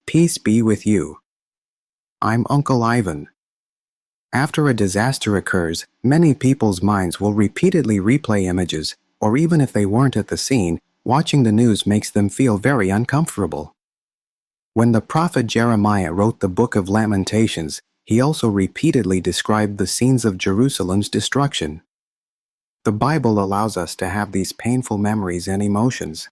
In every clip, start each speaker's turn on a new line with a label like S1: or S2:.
S1: Peace be with you. I'm Uncle Ivan. After a disaster occurs, many people's minds will repeatedly replay images, or even if they weren't at the scene, watching the news makes them feel very uncomfortable. When the prophet Jeremiah wrote the Book of Lamentations, he also repeatedly described the scenes of Jerusalem's destruction. The Bible allows us to have these painful memories and emotions.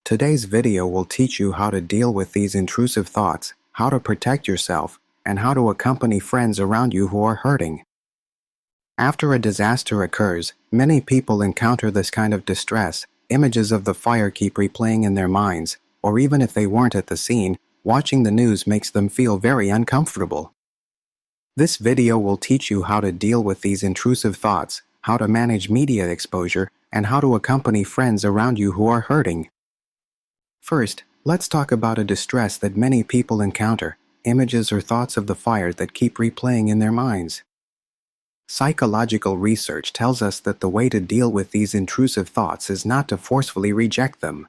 S1: Today's video will teach you how to deal with these intrusive thoughts, how to protect yourself, and how to accompany friends around you who are hurting. After a disaster occurs, many people encounter this kind of distress. Images of the fire keep replaying in their minds, or even if they weren't at the scene, watching the news makes them feel very uncomfortable. This video will teach you how to deal with these intrusive thoughts, how to manage media exposure, and how to accompany friends around you who are hurting. First, let's talk about a distress that many people encounter, images or thoughts of the fire that keep replaying in their minds. Psychological research tells us that the way to deal with these intrusive thoughts is not to forcefully reject them.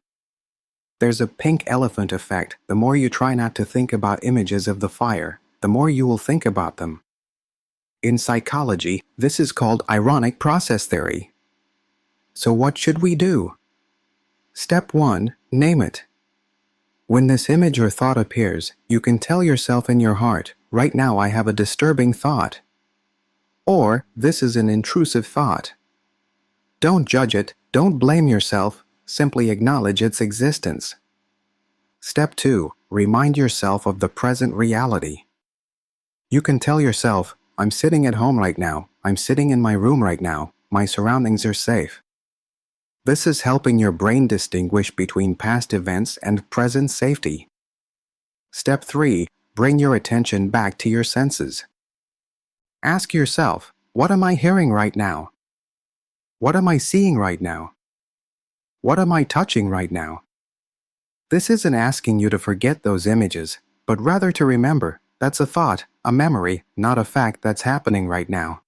S1: There's a pink elephant effect. The more you try not to think about images of the fire, the more you will think about them. In psychology, this is called ironic process theory. So what should we do? Step 1. Name it. When this image or thought appears, you can tell yourself in your heart, right now I have a disturbing thought. Or, this is an intrusive thought. Don't judge it, don't blame yourself, simply acknowledge its existence. Step 2. Remind yourself of the present reality. You can tell yourself, I'm sitting at home right now, I'm sitting in my room right now, my surroundings are safe. This is helping your brain distinguish between past events and present safety. Step 3. Bring your attention back to your senses. Ask yourself, what am I hearing right now? What am I seeing right now? What am I touching right now? This isn't asking you to forget those images, but rather to remember that's a thought, a memory, not a fact that's happening right now.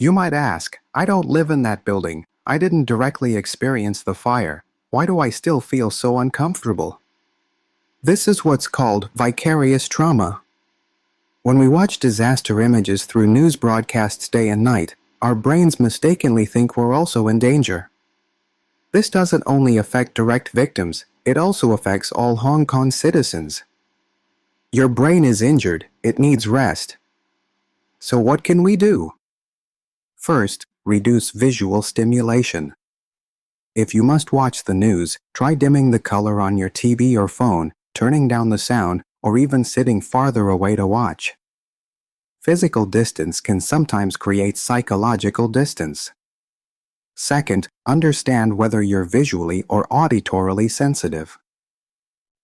S1: You might ask, I don't live in that building. I didn't directly experience the fire. Why do I still feel so uncomfortable? This is what's called vicarious trauma. When we watch disaster images through news broadcasts day and night, our brains mistakenly think we're also in danger. This doesn't only affect direct victims, it also affects all Hong Kong citizens. Your brain is injured, it needs rest. So what can we do? First, reduce visual stimulation. If you must watch the news, try dimming the color on your TV or phone, turning down the sound, or even sitting farther away to watch. Physical distance can sometimes create psychological distance. Second, understand whether you're visually or auditorily sensitive.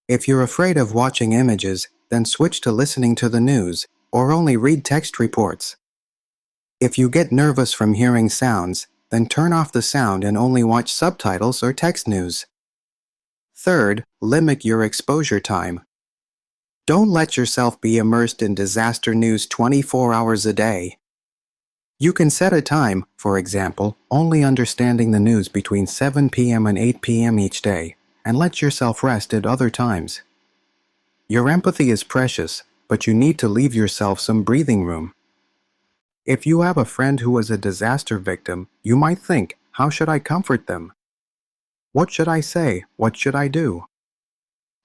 S1: If you're afraid of watching images, then switch to listening to the news, or only read text reports. If you get nervous from hearing sounds, then turn off the sound and only watch subtitles or text news. Third, limit your exposure time. Don't let yourself be immersed in disaster news 24 hours a day. You can set a time, for example, only understanding the news between 7 p.m. and 8 p.m. each day, and let yourself rest at other times. Your empathy is precious, but you need to leave yourself some breathing room. If you have a friend who was a disaster victim, you might think, how should I comfort them? What should I say? What should I do?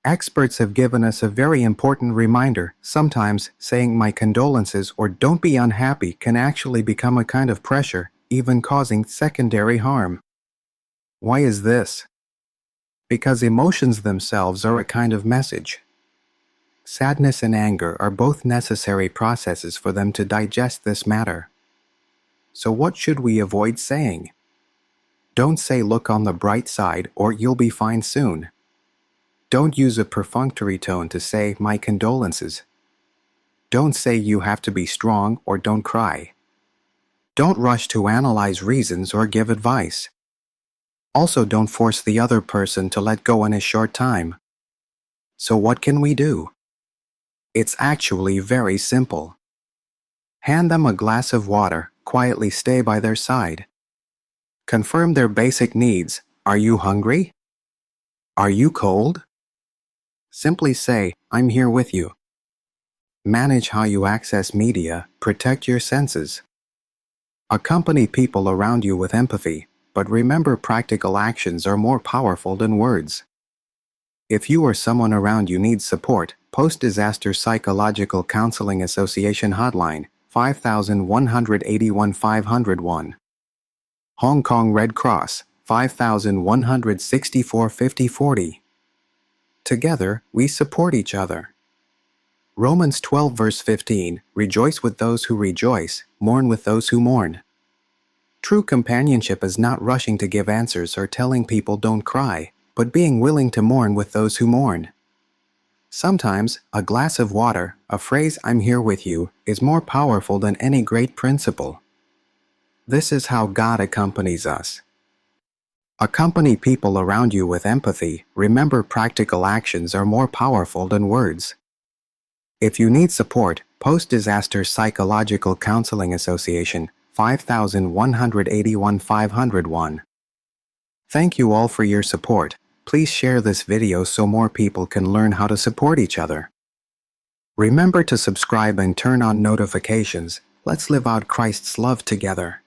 S1: Experts have given us a very important reminder. Sometimes saying my condolences or don't be unhappy can actually become a kind of pressure, even causing secondary harm. Why is this? Because emotions themselves are a kind of message. Sadness and anger are both necessary processes for them to digest this matter. So what should we avoid saying? Don't say look on the bright side or you'll be fine soon. Don't use a perfunctory tone to say my condolences. Don't say you have to be strong or don't cry. Don't rush to analyze reasons or give advice. Also, don't force the other person to let go in a short time. So what can we do? It's actually very simple. Hand them a glass of water, quietly stay by their side. Confirm their basic needs. Are you hungry? Are you cold? Simply say, I'm here with you. Manage how you access media, protect your senses. Accompany people around you with empathy, but remember practical actions are more powerful than words. If you or someone around you needs support, Post-Disaster Psychological Counseling Association Hotline, 5181 501. Hong Kong Red Cross, 5164 5040. Together, we support each other. Romans 12 verse 15, rejoice with those who rejoice, mourn with those who mourn. True companionship is not rushing to give answers or telling people don't cry, but being willing to mourn with those who mourn. Sometimes, a glass of water, a phrase I'm here with you, is more powerful than any great principle. This is how God accompanies us. Accompany people around you with empathy. Remember practical actions are more powerful than words. If you need support, Post-Disaster Psychological Counseling Association, 5181 501. Thank you all for your support. Please share this video so more people can learn how to support each other. Remember to subscribe and turn on notifications. Let's live out Christ's love together.